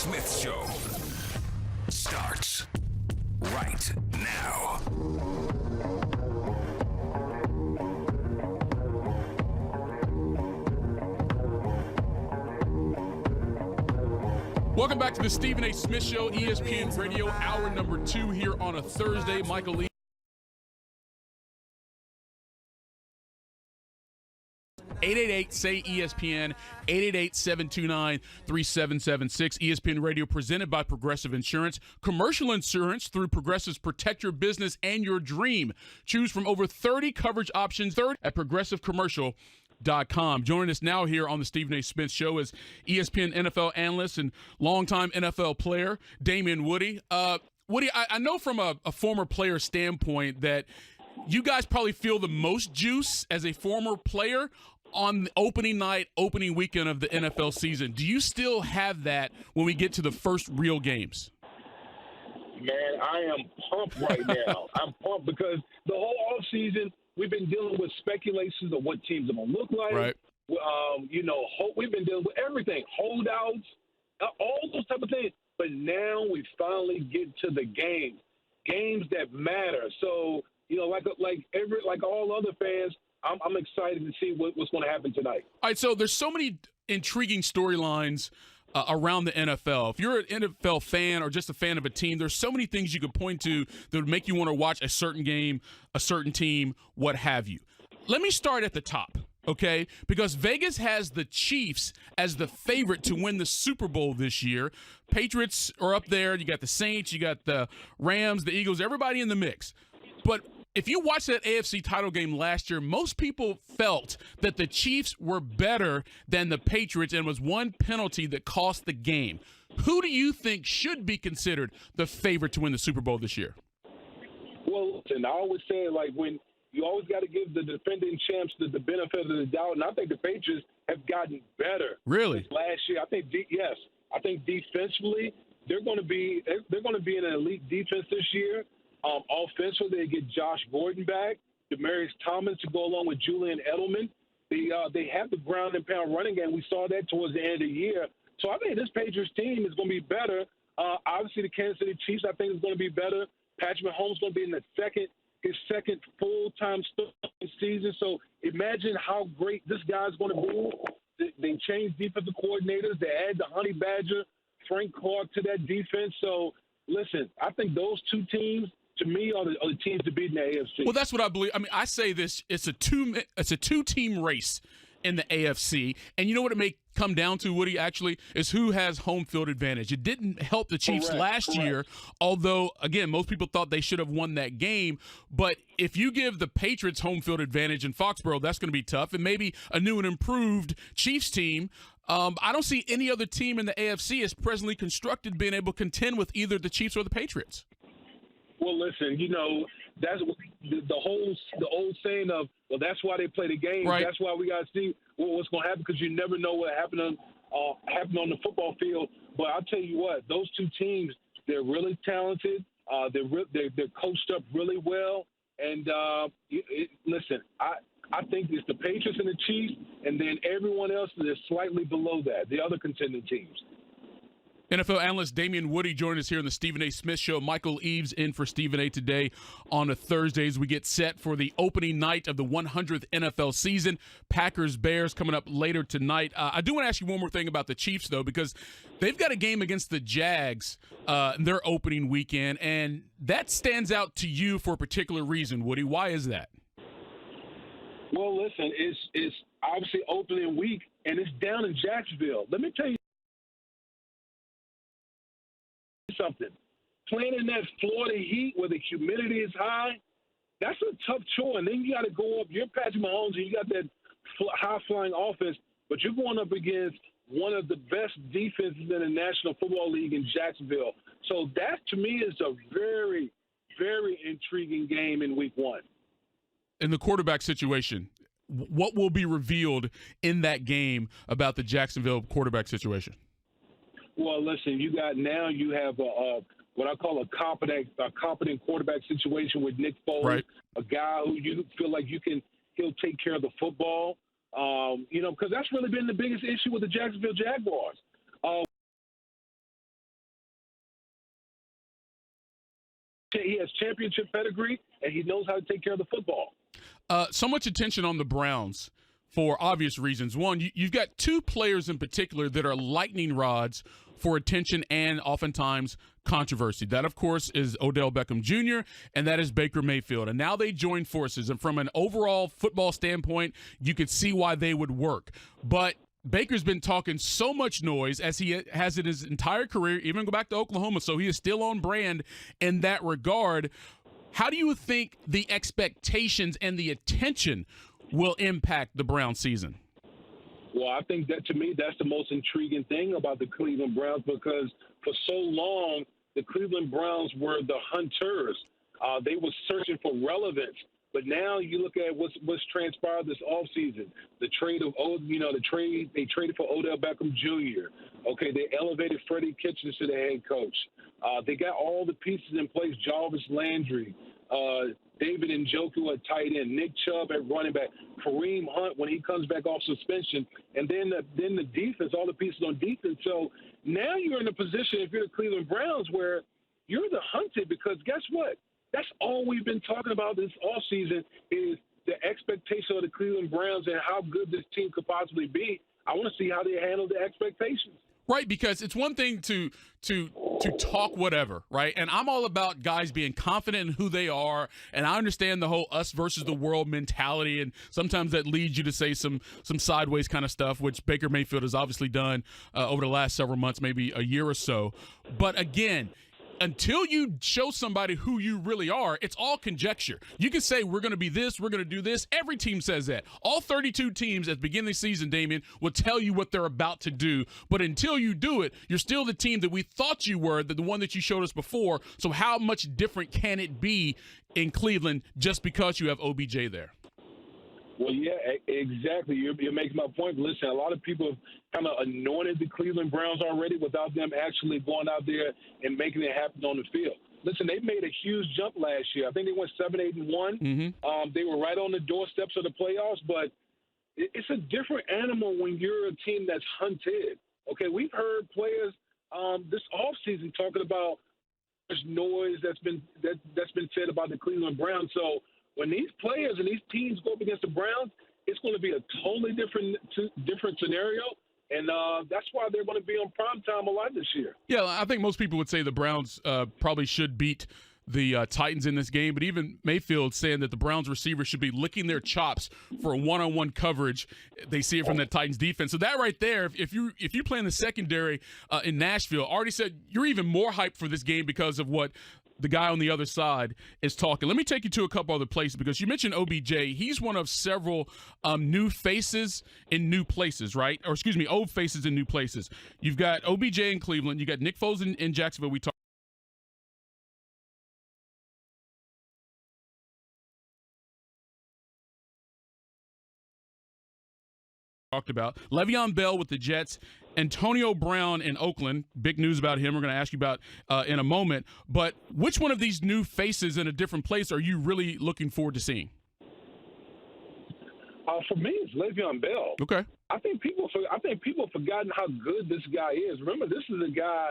Smith Show starts right now. Welcome back to the Stephen A. Smith Show, ESPN Radio, hour number 2 here on a Thursday. Michael Lee. 888-SAY-ESPN, 888-729-3776. ESPN Radio presented by Progressive Insurance. Commercial insurance through Progressive's Protect Your Business and Your Dream. Choose from over 30 coverage options at progressivecommercial.com. Joining us now here on the Stephen A. Smith Show is ESPN NFL analyst and longtime NFL player, Damien Woody. Woody, I know from a former player standpoint that you guys probably feel the most juice as a former player on the opening night, opening weekend of the NFL season. Do you still have that when we get to the first real games? Man, I am pumped right now. I'm pumped because the whole offseason we've been dealing with speculations of what teams are going to look like. Right. We've been dealing with everything, holdouts, all those type of things. But now we finally get to the games that matter. So, like all other fans, I'm excited to see what's going to happen tonight. All right, so there's so many intriguing storylines around the NFL. If you're an NFL fan or just a fan of a team, there's so many things you could point to that would make you want to watch a certain game, a certain team, what have you. Let me start at the top, okay? Because Vegas has the Chiefs as the favorite to win the Super Bowl this year. Patriots are up there. You got the Saints, you got the Rams, the Eagles, everybody in the mix. But if you watched that AFC title game last year, most people felt that the Chiefs were better than the Patriots and was one penalty that cost the game. Who do you think should be considered the favorite to win the Super Bowl this year? Well, listen, I always say, when you always got to give the defending champs the benefit of the doubt, and I think the Patriots have gotten better. Really? Last year, I think defensively they're going to be an elite defense this year. Offensively, they get Josh Gordon back, Demaryius Thomas to go along with Julian Edelman. They have the ground and pound running game. We saw that towards the end of the year. So I think this Patriots team is going to be better. Obviously, the Kansas City Chiefs, I think, is going to be better. Patrick Mahomes is going to be in his second full-time season. So imagine how great this guy's going to be. They changed defensive coordinators. They add the Honey Badger, Frank Clark to that defense. So, listen, I think those two teams, to me, are the teams to beat in the AFC. Well, that's what I believe. I mean, I say this: it's a two-team race in the AFC, and you know what it may come down to, Woody, actually, is who has home field advantage. It didn't help the Chiefs last year, although, again, most people thought they should have won that game. But if you give the Patriots home field advantage in Foxborough, that's going to be tough, and maybe a new and improved Chiefs team. I don't see any other team in the AFC as presently constructed being able to contend with either the Chiefs or the Patriots. Well, listen, that's the old saying of, well, that's why they play the game. Right. That's why we got to see what's going to happen, because you never know what happened on the football field. But I'll tell you what, those two teams, they're really talented. They're coached up really well. And listen, I think it's the Patriots and the Chiefs, and then everyone else is slightly below that, the other contending teams. NFL analyst Damien Woody joined us here on the Stephen A. Smith Show. Michael Eaves in for Stephen A. today on a Thursday as we get set for the opening night of the 100th NFL season. Packers-Bears coming up later tonight. I do want to ask you one more thing about the Chiefs, though, because they've got a game against the Jags in their opening weekend, and that stands out to you for a particular reason, Woody. Why is that? Well, listen, it's obviously opening week, and it's down in Jacksonville. Let me tell you something. Playing in that Florida heat where the humidity is high, that's a tough chore. And then you got to go up. You're Patrick Mahomes, and you got that high-flying offense, but you're going up against one of the best defenses in the National Football League in Jacksonville. So that, to me, is a very, very intriguing game in week one. In the quarterback situation, what will be revealed in that game about the Jacksonville quarterback situation? Well, listen, you have what I call a competent quarterback situation with Nick Foles, right. A guy who you feel like he'll take care of the football. Because that's really been the biggest issue with the Jacksonville Jaguars. has championship pedigree, and he knows how to take care of the football. So much attention on the Browns for obvious reasons. One, you've got two players in particular that are lightning rods for attention and oftentimes controversy. That, of course, is Odell Beckham Jr., and that is Baker Mayfield. And now they join forces. And from an overall football standpoint, you could see why they would work. But Baker's been talking so much noise, as he has in his entire career, even go back to Oklahoma, so he is still on brand in that regard. How do you think the expectations and the attention will impact the Brown season? Well, I think that, to me, that's the most intriguing thing about the Cleveland Browns, because for so long, the Cleveland Browns were the hunters. They were searching for relevance. But now you look at what's transpired this offseason. The trade of they traded for Odell Beckham Jr. Okay, they elevated Freddie Kitchens to the head coach. They got all the pieces in place. Jarvis Landry, David Njoku at tight end, Nick Chubb at running back, Kareem Hunt when he comes back off suspension, and then the defense, all the pieces on defense. So now you're in a position, if you're the Cleveland Browns, where you're the hunted, because guess what? That's all we've been talking about this offseason is the expectation of the Cleveland Browns and how good this team could possibly be. I want to see how they handle the expectations. Right, because it's one thing to talk whatever, right? And I'm all about guys being confident in who they are, and I understand the whole us versus the world mentality, and sometimes that leads you to say some sideways kind of stuff, which Baker Mayfield has obviously done over the last several months, maybe a year or so. But again, until you show somebody who you really are, it's all conjecture. You can say, we're going to be this, we're going to do this. Every team says that. All 32 teams at the beginning of the season, Damien, will tell you what they're about to do. But until you do it, you're still the team that we thought you were, the one that you showed us before. So how much different can it be in Cleveland just because you have OBJ there? Well, yeah, exactly. You're making my point. Listen, a lot of people have kind of anointed the Cleveland Browns already without them actually going out there and making it happen on the field. Listen, they made a huge jump last year. I think they went 7-8-1. Mm-hmm. They were right on the doorsteps of the playoffs, but it's a different animal when you're a team that's hunted. Okay, we've heard players this offseason talking about there's noise that's been said about the Cleveland Browns. So when these players and these teams go up against the Browns, it's going to be a totally different scenario, and that's why they're going to be on primetime a lot this year. Yeah, I think most people would say the Browns probably should beat the Titans in this game, but even Mayfield saying that the Browns receivers should be licking their chops for a one-on-one coverage. They see it from the Titans defense. So that right there, if you play in the secondary in Nashville, already said you're even more hyped for this game because of what the guy on the other side is talking. Let me take you to a couple other places, because you mentioned OBJ. He's one of several new faces in new places, right? Or excuse me, old faces in new places. You've got OBJ in Cleveland. You got Nick Foles in Jacksonville. We talked about Le'Veon Bell with the Jets, Antonio Brown in Oakland. Big news about him. We're going to ask you about in a moment. But which one of these new faces in a different place are you really looking forward to seeing? For me, it's Le'Veon Bell. Okay. I think people have forgotten how good this guy is. Remember, this is a guy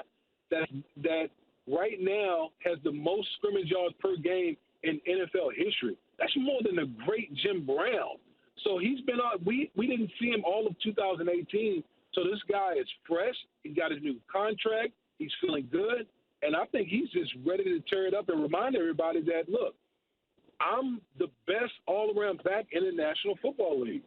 that right now has the most scrimmage yards per game in NFL history. That's more than the great Jim Brown. So he's been on. We didn't see him all of 2018. So this guy is fresh. He got a new contract. He's feeling good, and I think he's just ready to tear it up and remind everybody that, look, I'm the best all-around back in the National Football League.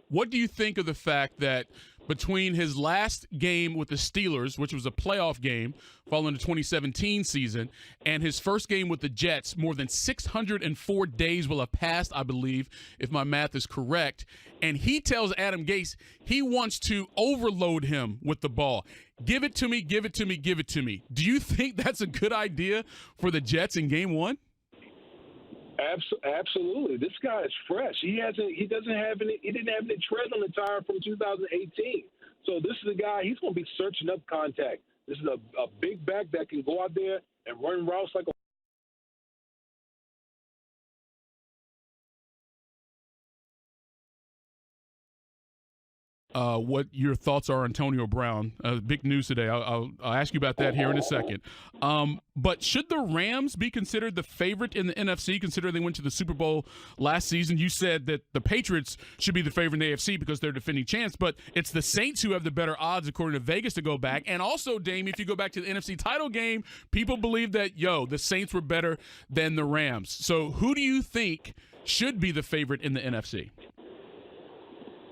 What do you think of the fact that between his last game with the Steelers, which was a playoff game following the 2017 season, and his first game with the Jets, more than 604 days will have passed, I believe, if my math is correct, and he tells Adam Gase he wants to overload him with the ball. Give it to me, give it to me, give it to me. Do you think that's a good idea for the Jets in game one? Absolutely. This guy is fresh. He didn't have any tread on the tire from 2018. So this is a guy, he's going to be searching up contact. This is a big back that can go out there and run routes like a what your thoughts are on Antonio Brown. Big news today. I'll ask you about that here in a second. But should the Rams be considered the favorite in the NFC, considering they went to the Super Bowl last season? You said that the Patriots should be the favorite in the AFC because they're defending champs, but it's the Saints who have the better odds, according to Vegas, to go back. And also, Dame, if you go back to the NFC title game, people believe that, the Saints were better than the Rams. So who do you think should be the favorite in the NFC?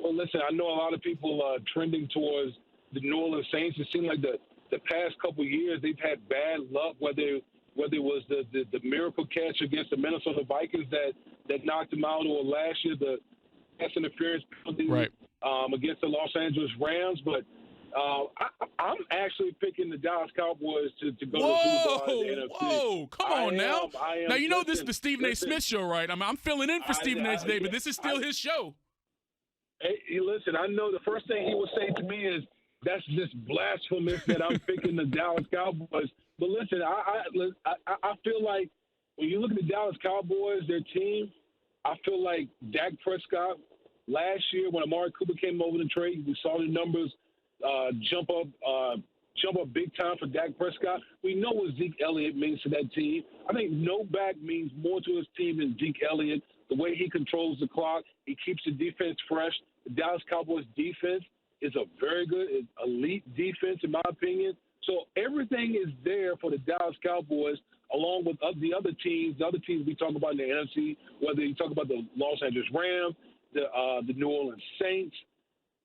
Well, listen, I know a lot of people are trending towards the New Orleans Saints. It seems like the past couple of years they've had bad luck, whether it was the miracle catch against the Minnesota Vikings that knocked them out, or last year the pass interference penalty against the Los Angeles Rams. But I'm actually picking the Dallas Cowboys to go to the Super Bowl in the NFC. Whoa, come on now. Now, this is the Stephen A. Smith show, right? I'm filling in for Stephen A. today, but this is still his show. Hey, listen, I know the first thing he will say to me is, that's just blasphemous that I'm picking the Dallas Cowboys. But listen, I feel like when you look at the Dallas Cowboys, their team, I feel like Dak Prescott last year when Amari Cooper came over the trade, we saw the numbers jump up big time for Dak Prescott. We know what Zeke Elliott means to that team. I think no back means more to his team than Zeke Elliott. The way he controls the clock, he keeps the defense fresh. The Dallas Cowboys defense is a very good, elite defense, in my opinion. So everything is there for the Dallas Cowboys, along with the other teams we talk about in the NFC, whether you talk about the Los Angeles Rams, the New Orleans Saints.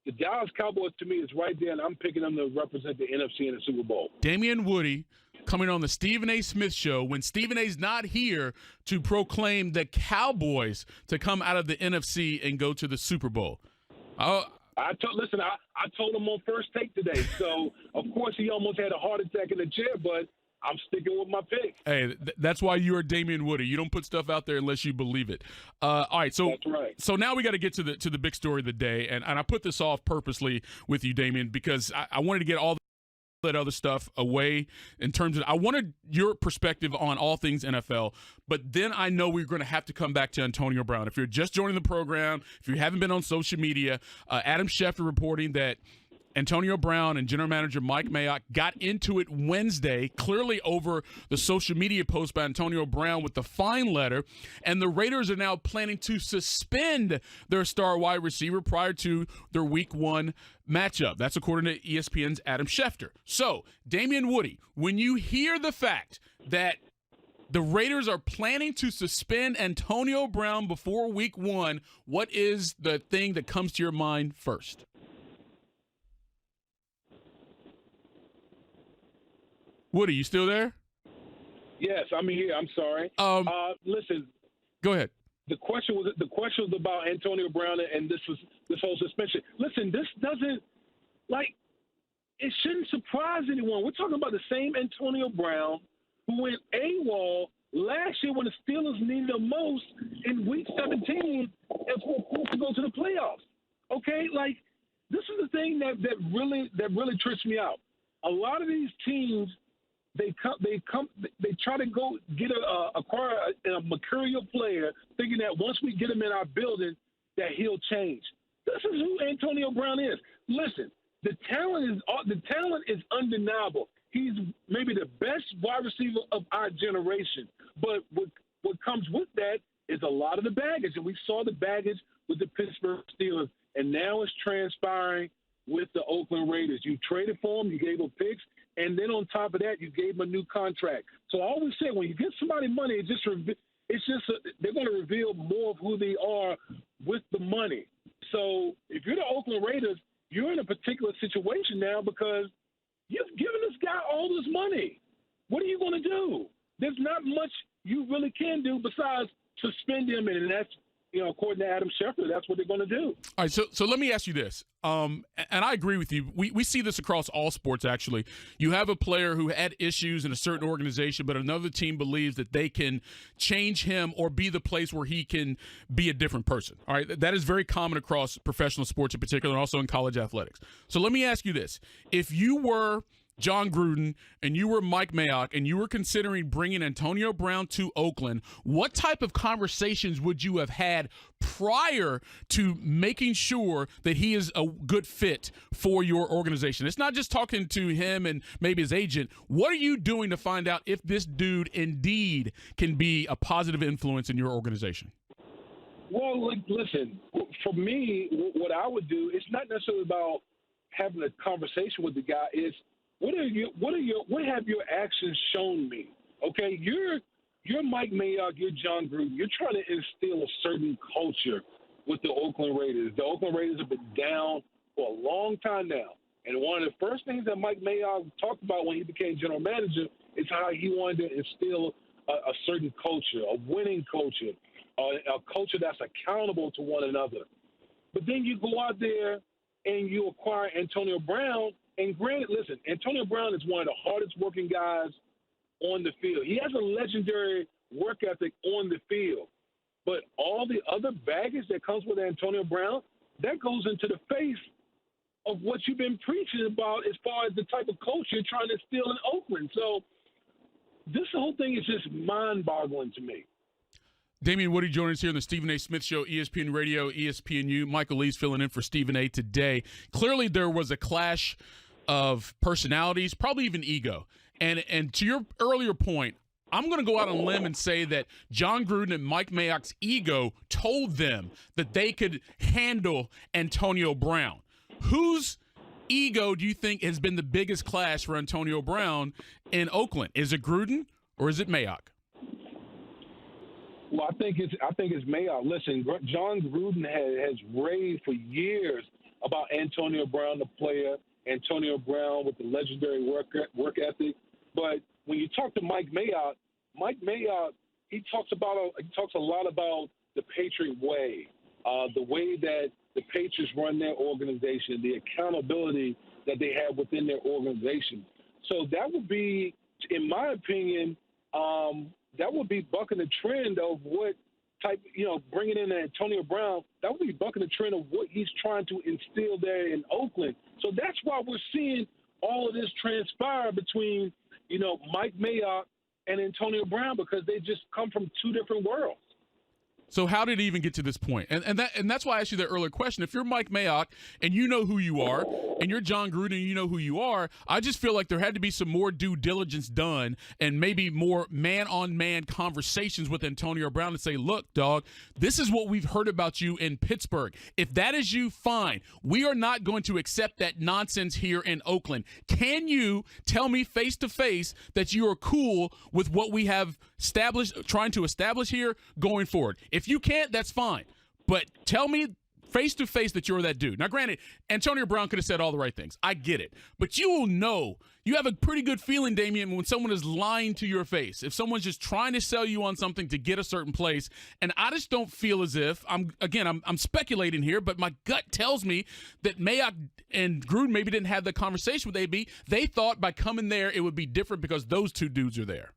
The Dallas Cowboys, to me, is right there, and I'm picking them to represent the NFC in the Super Bowl. Damian Woody coming on the Stephen A. Smith show when Stephen A's not here to proclaim the Cowboys to come out of the NFC and go to the Super Bowl. I told him on First Take today. So, of course, he almost had a heart attack in the chair, but I'm sticking with my pick. Hey, that's why you are Damian Woody. You don't put stuff out there unless you believe it. All right, so that's right. So now we got to get to the big story of the day, and I put this off purposely with you, Damian, because I wanted to get all that other stuff away in terms of I wanted your perspective on all things NFL, but then I know we're going to have to come back to Antonio Brown. If you're just joining the program, if you haven't been on social media, Adam Schefter reporting that Antonio Brown and general manager Mike Mayock got into it Wednesday, clearly over the social media post by Antonio Brown with the fine letter, and the Raiders are now planning to suspend their star wide receiver prior to their Week 1 matchup. That's according to ESPN's Adam Schefter. So, Damian Woody, when you hear the fact that the Raiders are planning to suspend Antonio Brown before Week 1, what is the thing that comes to your mind first? Woody, you still there? Yes, I'm here. I'm sorry. Listen. Go ahead. The question was about Antonio Brown and this whole suspension. Listen, this doesn't it shouldn't surprise anyone. We're talking about the same Antonio Brown who went AWOL last year when the Steelers needed him most in Week 17 and supposed to go to the playoffs. Okay, this is the thing that really trips me out. A lot of these teams. They try to go acquire a mercurial player, thinking that once we get him in our building, that he'll change. This is who Antonio Brown is. Listen, the talent is undeniable. He's maybe the best wide receiver of our generation. But what comes with that is a lot of the baggage, and we saw the baggage with the Pittsburgh Steelers, and now it's transpiring with the Oakland Raiders. You traded for him, you gave him picks. And then on top of that, you gave him a new contract. So I always say when you give somebody money, they're going to reveal more of who they are with the money. So if you're the Oakland Raiders, you're in a particular situation now because you've given this guy all this money. What are you going to do? There's not much you really can do besides suspend him, and that's, according to Adam Schefter, that's what they're going to do. All right, so let me ask you this, and I agree with you. We see this across all sports, actually. You have a player who had issues in a certain organization, but another team believes that they can change him or be the place where he can be a different person. All right, that is very common across professional sports in particular and also in college athletics. So let me ask you this. If you were John Gruden and you were Mike Mayock and you were considering bringing Antonio Brown to Oakland, what type of conversations would you have had prior to making sure that he is a good fit for your organization? It's not just talking to him and maybe his agent. What are you doing to find out if this dude indeed can be a positive influence in your organization? Well, listen, for me, what I would do, it's not necessarily about having a conversation with the guy. It's what have your actions shown me? Okay, you're Mike Mayock, you're John Gruden. You're trying to instill a certain culture with the Oakland Raiders. The Oakland Raiders have been down for a long time now. And one of the first things that Mike Mayock talked about when he became general manager is how he wanted to instill a certain culture, a winning culture, a culture that's accountable to one another. But then you go out there and you acquire Antonio Brown. And granted, listen, Antonio Brown is one of the hardest working guys on the field. He has a legendary work ethic on the field. But all the other baggage that comes with Antonio Brown, that goes into the face of what you've been preaching about as far as the type of culture you're trying to instill in Oakland. So this whole thing is just mind-boggling to me. Damian Woody joining us here on the Stephen A. Smith Show, ESPN Radio, ESPNU. Michael Lee's filling in for Stephen A. today. Clearly there was a clash of personalities, probably even ego. And to your earlier point, I'm going to go out on a limb and say that John Gruden and Mike Mayock's ego told them that they could handle Antonio Brown. Whose ego do you think has been the biggest clash for Antonio Brown in Oakland? Is it Gruden or is it Mayock? Well, I think it's Mayock. Listen, John Gruden has raved for years about Antonio Brown, the player, Antonio Brown with the legendary work ethic. But when you talk to Mike Mayock, he talks a lot about the Patriot way, the way that the Patriots run their organization, the accountability that they have within their organization. So that would be, in my opinion, that would be bucking the trend of what type, bringing in Antonio Brown, that would be bucking the trend of what he's trying to instill there in Oakland. So that's why we're seeing all of this transpire between, Mike Mayock and Antonio Brown, because they just come from two different worlds. So how did it even get to this point? And that's why I asked you that earlier question. If you're Mike Mayock and you know who you are, and you're John Gruden and you know who you are, I just feel like there had to be some more due diligence done and maybe more man-on-man conversations with Antonio Brown to say, look, dog, this is what we've heard about you in Pittsburgh. If that is you, fine. We are not going to accept that nonsense here in Oakland. Can you tell me face-to-face that you are cool with what we have trying to establish here going forward? If you can't, that's fine. But tell me face-to-face that you're that dude. Now, granted, Antonio Brown could have said all the right things. I get it. But you will know. You have a pretty good feeling, Damian, when someone is lying to your face. If someone's just trying to sell you on something to get a certain place. And I just don't feel as if, I'm speculating here, but my gut tells me that Mayock and Gruden maybe didn't have the conversation with AB. They thought by coming there it would be different because those two dudes are there.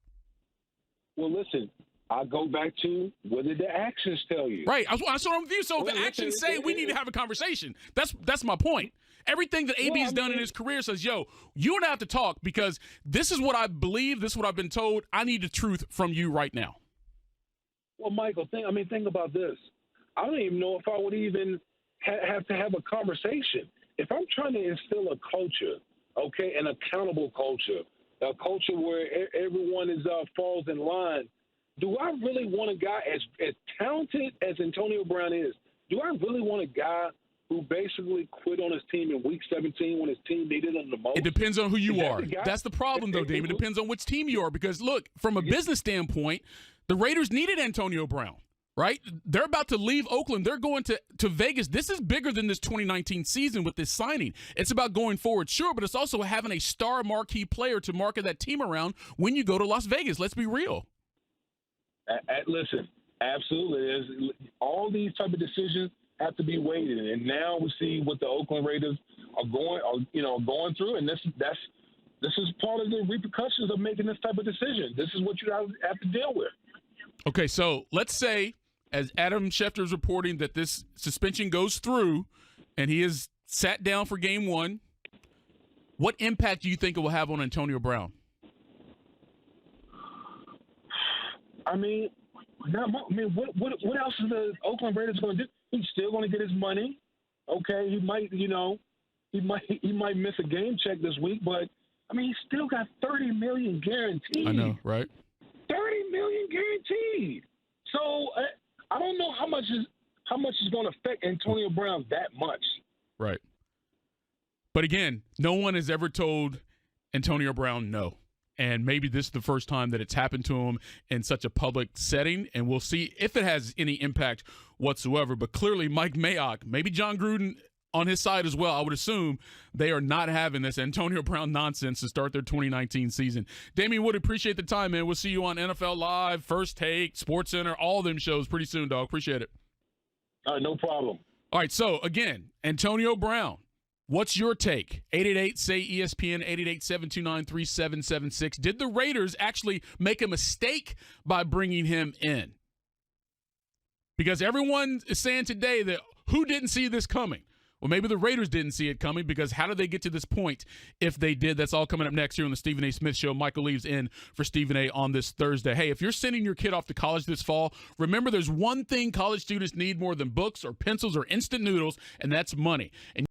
Well, listen, I'll go back to what did the actions tell you? Right. That's what I'm with you. So if the actions say we need to have a conversation, that's my point. Everything that AB has done in his career says, yo, you and I have to talk because this is what I believe. This is what I've been told. I need the truth from you right now. Well, Michael, think about this. I don't even know if I would even have to have a conversation. If I'm trying to instill a culture, okay, an accountable culture, a culture where everyone falls in line, do I really want a guy as talented as Antonio Brown is? Do I really want a guy who basically quit on his team in Week 17 when his team needed him the most? It depends on who you are. That's the problem, though, David. It depends on which team you are. Because, look, from a business standpoint, the Raiders needed Antonio Brown, right? They're about to leave Oakland. They're going to Vegas. This is bigger than this 2019 season with this signing. It's about going forward, sure, but it's also having a star marquee player to market that team around when you go to Las Vegas. Let's be real. Listen, absolutely. All these type of decisions have to be weighed, and now we see what the Oakland Raiders are going through, and this is part of the repercussions of making this type of decision. This is what you have to deal with. Okay, so let's say, as Adam Schefter is reporting, that this suspension goes through, and he is sat down for Game 1. What impact do you think it will have on Antonio Brown? I mean, what else is the Oakland Raiders going to do? He's still going to get his money. Okay, he might miss a game check this week, but I mean, he's still got $30 million guaranteed. I know, right? $30 million guaranteed. So I don't know how much is going to affect Antonio Brown that much. Right. But again, no one has ever told Antonio Brown no. And maybe this is the first time that it's happened to him in such a public setting, and we'll see if it has any impact whatsoever. But clearly, Mike Mayock, maybe John Gruden on his side as well, I would assume they are not having this Antonio Brown nonsense to start their 2019 season. Damian Wood, appreciate the time, man. We'll see you on NFL Live, First Take, SportsCenter, all them shows pretty soon, dog. Appreciate it. No problem. All right, so again, Antonio Brown. What's your take? 888-SAY-ESPN, 888-729-3776. Did the Raiders actually make a mistake by bringing him in? Because everyone is saying today that who didn't see this coming? Well, maybe the Raiders didn't see it coming, because how did they get to this point if they did? That's all coming up next here on the Stephen A. Smith Show. Michael Leaves in for Stephen A. on this Thursday. Hey, if you're sending your kid off to college this fall, remember there's one thing college students need more than books or pencils or instant noodles, and that's money. And